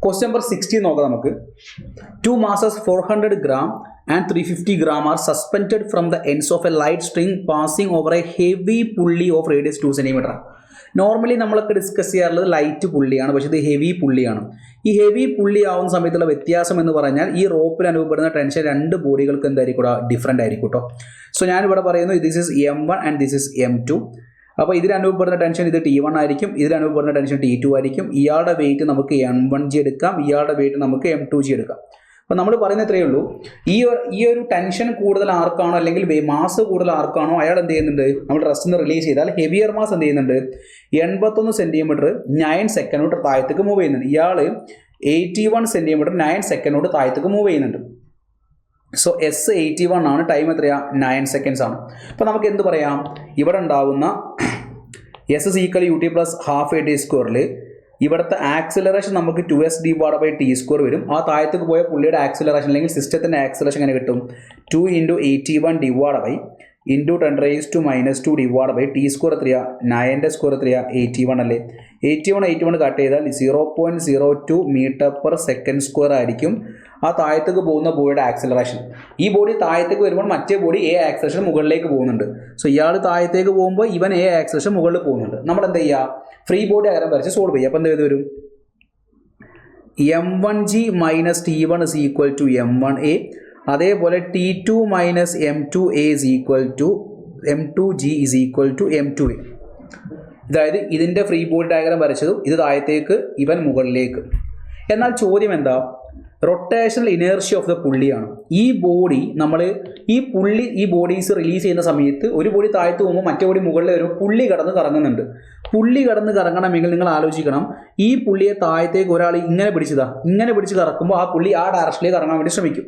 Question number 16 നോക്കാം നമുക്ക്. 2 masses 400 gram and 350 gram are suspended from the ends of a light string passing over a heavy pulley of radius 2 cm. Normally നമ്മളൊക്കെ discuss ചെയ്യാറുള്ളത് light പുള്ളിയാണ്, പക്ഷേ ഇത് heavy പുള്ളിയാണ്. ഈ ഹെവി പുള്ളി ആവുന്ന സമയത്തുള്ള വ്യത്യാസം എന്ന് പറഞ്ഞാൽ ഈ റോപ്പിൽ അനുഭവപ്പെടുന്ന ടെൻഷൻ രണ്ട് ബോഡികൾക്ക് എന്തായിരിക്കും, ഡിഫറൻ്റ് ആയിരിക്കും കേട്ടോ. സോ ഞാനിവിടെ പറയുന്നു this is M1 and this is M2. അപ്പോൾ ഇതിൽ അനുഭവപ്പെടുന്ന ടെൻഷൻ ഇത് T1 ആയിരിക്കും, ഇതിൽ അനുഭവപ്പെടുന്ന ടെൻഷൻ T2 ആയിരിക്കും. ഇയാളുടെ വെയിറ്റ് നമുക്ക് M1G എടുക്കാം, ഇയാളുടെ വെയിറ്റ് നമുക്ക് M2G എടുക്കാം. അപ്പോൾ നമ്മൾ പറയുന്നത് ഇത്രയേ ഉള്ളൂ, ഈ ഒരു ടെൻഷൻ കൂടുതൽ ആർക്കാണോ അല്ലെങ്കിൽ മാസ് കൂടുതൽ ആർക്കാണോ അയാൾ എന്ത് ചെയ്യുന്നുണ്ട്, നമ്മൾ റെസ്റ്റിൽ നിന്ന് റിലീസ് ചെയ്താൽ ഹെവിയർ മാസ് എന്ത് ചെയ്യുന്നുണ്ട് 81 സെൻറ്റിമീറ്റർ 9 സെക്കൻഡ് താഴത്തേക്ക് മൂവ് ചെയ്യുന്നുണ്ട്. ഇയാൾ 81 സെൻറ്റിമീറ്റർ 9 സെക്കൻഡ് താഴത്തേക്ക് മൂവ് ചെയ്യുന്നുണ്ട്. സോ എസ് 81 ആണ്, ടൈം എത്രയാണ് 9 സെക്കൻഡ്സ് ആണ്. അപ്പോൾ നമുക്ക് എന്ത് പറയാം, ഇവിടെ ഉണ്ടാവുന്ന S is equal U T plus half A T സ്ക്വയറിൽ ഇവിടുത്തെ ആക്സിലറേഷൻ നമുക്ക് 2s/t² വരും. ആ താഴത്തേക്ക് പോയ പുള്ളിയുടെ ആക്സിലറേഷൻ അല്ലെങ്കിൽ സിസ്റ്റത്തിൻ്റെ ആക്സിലറേഷൻ എങ്ങനെ കിട്ടും, 2 × 81 ഇൻറ്റു 10⁻⁻² t² എത്രയാ 9ൻ്റെ സ്ക്വയർ എത്രയാ 81 അല്ലേ. 81 കട്ട് ചെയ്താൽ 0.02 m/s² ആയിരിക്കും ആ താഴത്തേക്ക് പോകുന്ന ബോഡിയുടെ ആക്സിലറേഷൻ. ഈ ബോഡി താഴത്തേക്ക് വരുമ്പോൾ മറ്റേ ബോഡി എ ആക്സിലറേഷൻ മുകളിലേക്ക് പോകുന്നുണ്ട്. സോ ഇയാൾ താഴത്തേക്ക് പോകുമ്പോൾ ഇവൻ എ ആക്സിലറേഷൻ മുകളിൽ പോകുന്നുണ്ട്. നമ്മൾ എന്താ ചെയ്യുക, ഫ്രീ ബോഡി അകരം വരച്ച് സോൾവ് ചെയ്യുക. അപ്പോൾ എന്ത് ചെയ്ത് വരും, M1G - T1 is equal to M1A. അതേപോലെ T2 - M2A is equal to M2G is equal to M2A. അതായത് ഇതിൻ്റെ ഫ്രീ ബോഡി ഡയഗ്രാം വരച്ചതും ഇത് താഴത്തേക്ക് ഇവൻ മുകളിലേക്ക്. എന്നാൽ ചോദ്യം എന്താ, റൊട്ടേഷണൽ ഇനേർഷ്യ ഓഫ് ദ പുള്ളിയാണ്. ഈ ബോഡി ഈ ബോഡീസ് റിലീസ് ചെയ്യുന്ന സമയത്ത് ഒരു ബോഡി താഴത്ത് പോകുമ്പോൾ മറ്റേ ബോഡി മുകളിൽ വരും, പുള്ളി കടന്ന് കറങ്ങുന്നുണ്ട്. പുള്ളി കടന്ന് കറങ്ങണമെങ്കിൽ നിങ്ങൾ ആലോചിക്കണം, ഈ പുള്ളിയെ താഴത്തേക്ക് ഒരാൾ ഇങ്ങനെ പിടിച്ച് കറക്കുമ്പോൾ ആ പുള്ളി ആ ഡയറക്ഷനിലേക്ക് കറങ്ങാൻ വേണ്ടി ശ്രമിക്കും.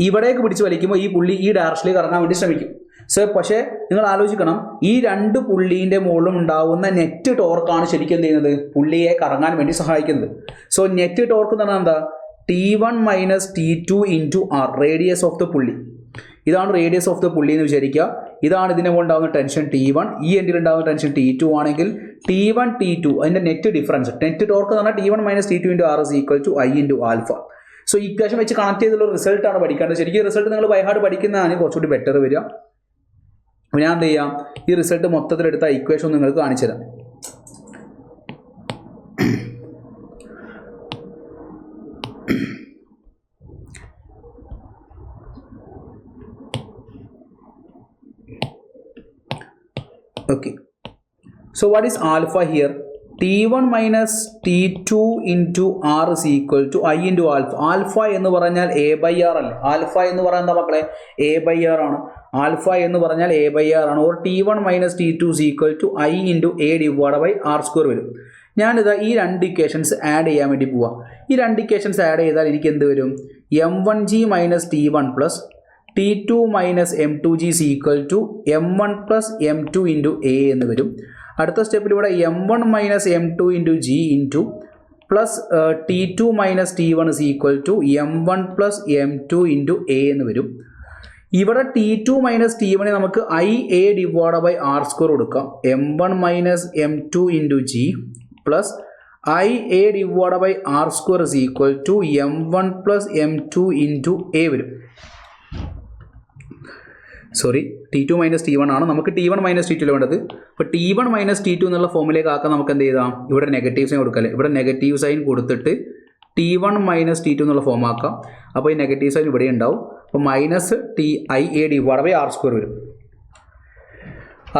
ഇവിടേക്ക് പിടിച്ച് വലിക്കുമ്പോൾ ഈ പുള്ളി ഈ ഡയറക്ഷനിലേക്ക് കറങ്ങാൻ വേണ്ടി ശ്രമിക്കും. സോ പക്ഷേ നിങ്ങൾ ആലോചിക്കണം, ഈ രണ്ട് പുള്ളീൻ്റെ മുകളിലും ഉണ്ടാകുന്ന നെറ്റ് ടോർക്കാണ് ശരിക്കും എന്ത് ചെയ്യുന്നത്, പുള്ളിയെ കറങ്ങാൻ വേണ്ടി സഹായിക്കുന്നത്. സോ നെറ്റ് ടോർക്ക് എന്ന് പറഞ്ഞാൽ എന്താ, T1 - T2 × R, radius of the പുള്ളി. ഇതാണ് റേഡിയസ് ഓഫ് ദ പുള്ളി എന്ന് വിചാരിക്കുക. ഇതാണ് ഇതിനെ കൊണ്ടുണ്ടാകുന്ന ടെൻഷൻ T1, ഈ എൻഡിൽ ഉണ്ടാകുന്ന ടെൻഷൻ T2 ആണെങ്കിൽ T1 T2 അതിൻ്റെ നെറ്റ് ഡിഫറൻസ്, നെറ്റ് ടോർക്ക് എന്ന് പറഞ്ഞാൽ T1 - T2 × R is equal to I × alpha. So equation വെച്ച് കണക്ട് ചെയ്തുള്ള റിസൾട്ടാണ് പഠിക്കേണ്ടത്. ശരിക്കും റിസൾട്ട് നിങ്ങൾ ബൈ ഹാർട്ട് പഠിക്കുന്നതാണ് കുറച്ചുകൂടി ബെറ്റർ വരിക. ഞാൻ എന്ത് ചെയ്യാം, ഈ റിസൾട്ട് മൊത്തത്തിലെടുത്ത ഇക്വേഷൻ നിങ്ങൾക്ക് കാണിച്ചു തരാം. Okay, so what is alpha here? T1 - T2 × R is equal to I × alpha. Alpha എന്ന് പറഞ്ഞാൽ A/R അല്ലേ. ആൽഫ എന്ന് പറഞ്ഞാൽ എന്താ മക്കളെ, A/R ആണ്. ആൽഫ എന്ന് പറഞ്ഞാൽ A/R ആണ്. Or T1 - T2 is equal to I × A/R² വരും. ഞാനിതാ ഈ രണ്ട് ഇക്വേഷൻസ് ആഡ് ചെയ്യാൻ വേണ്ടി പോവാം. ഈ രണ്ട് ഇക്വേഷൻസ് ആഡ് ചെയ്താൽ എനിക്ക് എന്ത് വരും, M1G - T1 + T2 - M2G is equal to M1 + M2 × A എന്ന് വരും. അടുത്ത സ്റ്റെപ്പിൽ ഇവിടെ M1 - M2 × G plus T2 - T1 is equal to M1 + M2 × A എന്ന് വരും. ഇവിടെ T2 - T1 നമുക്ക് IA/R² കൊടുക്കാം. M1 - M2 × G plus IA/R² is equal to M1 + M2 × A വരും. സോറി, T2 - T1 ആണ്, നമുക്ക് T1 - T2 വേണ്ടത്. അപ്പോൾ T1 - T2 എന്നുള്ള ഫോമിലേക്ക് ആക്കാൻ നമുക്ക് എന്ത് ചെയ്താം, ഇവിടെ നെഗറ്റീവ് സൈൻ കൊടുക്കാം അല്ലേ. ഇവിടെ നെഗറ്റീവ് സൈൻ കൊടുത്തിട്ട് T1 - T2 എന്നുള്ള ഫോം ആക്കാം. അപ്പോൾ ഈ നെഗറ്റീവ് സൈൻ ഇവിടെ ഉണ്ടാവും. അപ്പോൾ -TIA/R² വരും.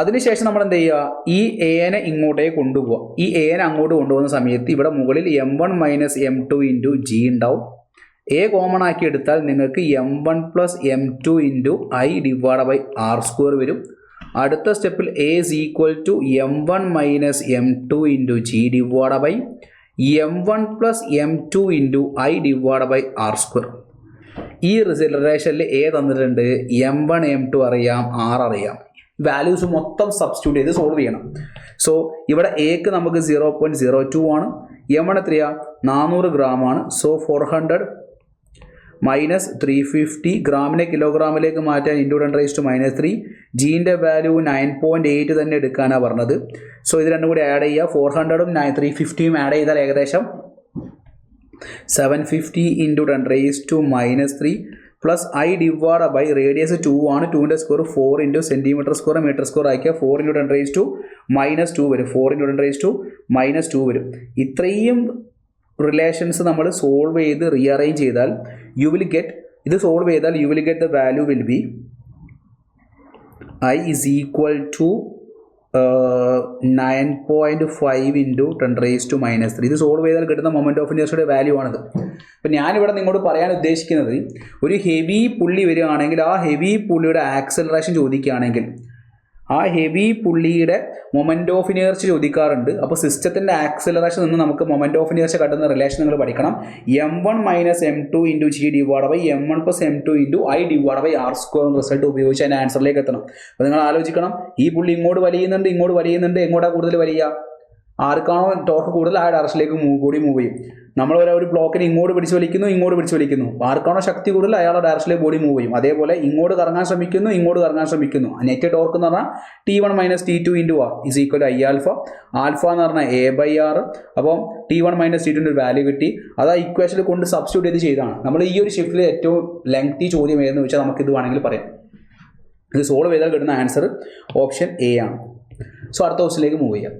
അതിനുശേഷം നമ്മൾ എന്ത് ചെയ്യുക, ഈ എനെ ഇങ്ങോട്ടേക്ക് കൊണ്ടുപോവുക. ഈ എനെ അങ്ങോട്ട് കൊണ്ടുപോകുന്ന സമയത്ത് ഇവിടെ മുകളിൽ M1 - M2 × G ഉണ്ടാവും. എ കോമൺ ആക്കി എടുത്താൽ നിങ്ങൾക്ക് M1 + M2 × I/R² വരും. അടുത്ത സ്റ്റെപ്പിൽ A is equal to M1 - M2 × G M1 + M2 × I/R². ഈ റിസൾട്ടേഷനിൽ A തന്നിട്ടുണ്ട്, M1 M2 അറിയാം, R അറിയാം. വാല്യൂസ് മൊത്തം സബ്സ്റ്റിറ്റ്യൂട്ട് ചെയ്ത് സോൾവ് ചെയ്യണം. സോ ഇവിടെ എക്ക് നമുക്ക് 0.02 ആണ്, M1 എത്രയാ 400 ഗ്രാം ആണ്. സോ 400 - 350 ഗ്രാമിനെ കിലോഗ്രാമിലേക്ക് മാറ്റാൻ × 10⁻³ ജീൻ്റെ വാല്യൂ 9.8 തന്നെ എടുക്കാനാണ് പറഞ്ഞത്. സോ ഇത് രണ്ടും കൂടി ആഡ് ചെയ്യുക. 400ഉം 350ഉം ആഡ് ചെയ്താൽ ഏകദേശം 750 into 10 raised to minus 3 plus I divided by radius 2 ആണ് 2ൻ്റെ square 4 into centimetre square metre square ആക്കിയാൽ 4 into 10 raised to minus 2 വരും. 4 into 10 raised to minus 2 വരും. ഇത്രയും റിലേഷൻസ് നമ്മൾ സോൾവ് ചെയ്ത് റീഅറേഞ്ച് ചെയ്താൽ you will get the value will be I is equal to 9.5 into 10 raised to minus 3. ഇത് solve ചെയ്താൽ കിട്ടുന്ന മൊമെൻറ്റ് ഓഫ് ഇനേർഷ്യയുടെ വാല്യൂ ആണിത്. അപ്പം ഞാനിവിടെ നിങ്ങളോട് പറയാൻ ഉദ്ദേശിക്കുന്നത് ഒരു ഹെവി പുള്ളി വരികയാണെങ്കിൽ ആ ഹെവി പുള്ളിയുടെ ആക്സലറേഷൻ ചോദിക്കുകയാണെങ്കിൽ ആ ഹെവി പുള്ളിയുടെ മൊമെൻറ്റ് ഓഫ് ഇനേർഷ്യ ചോദിക്കാറുണ്ട്. അപ്പോൾ സിസ്റ്റത്തിൻ്റെ ആക്സലറേഷൻ നിന്ന് നമുക്ക് മൊമെൻറ്റ് ഓഫ് ഇനേർഷ്യ കട്ടുന്ന റിലേഷൻ നിങ്ങൾ പഠിക്കണം. m1 minus m2 into G divide by m1 plus m2 into I divide by R square result ഉപയോഗിച്ച് അതിൻ്റെ ആൻസറിലേക്ക് എത്തണം. അപ്പോൾ നിങ്ങൾ ആലോചിക്കണം, ഈ പുള്ളി ഇങ്ങോട്ട് വലിയുന്നുണ്ട് എങ്ങോട്ടാണ് കൂടുതൽ വലിയ? ആർക്കാണോ ടോർക്ക് കൂടുതൽ ആ ഡയറക്ഷനിലേക്ക് മൂവ് ചെയ്യും. നമ്മൾ ഒരു ബ്ലോക്കിനെ ഇങ്ങോട്ട് പിടിച്ച് വലിക്കുന്നു. ആർക്കാണോ ശക്തി കൂടുതൽ അയാളുടെ ഡയറക്ഷനിലേക്ക് ബോഡി മൂവ് ചെയ്യും. അതേപോലെ ഇങ്ങോട്ട് കറങ്ങാൻ ശ്രമിക്കുന്നു. നെറ്റ് ടോർക്ക് എന്ന് പറഞ്ഞാൽ T1 minus T2 into R is equal I alpha എന്ന് പറഞ്ഞാൽ A/R. അപ്പം T1 മൈനസ് T2ൻ്റെ വാല്യൂ കിട്ടി. അത് ആ ഇക്വേഷനിൽ കൊണ്ട് സബ്സ്റ്റിറ്റ്യൂട്ട് ചെയ്താണ്. നമ്മൾ ഈ ഒരു ഷിഫ്റ്റിൽ ഏറ്റവും ലെങ്തി ചോദ്യം ഏതെന്ന് വെച്ചാൽ നമുക്കിത് വേണമെങ്കിൽ പറയാം. ഇത് സോൾവ് ചെയ്താൽ കിട്ടുന്ന ആൻസർ ഓപ്ഷൻ എ ആണ്. സോ അടുത്ത ക്വസ്റ്റിലേക്ക് മൂവ് ചെയ്യാം.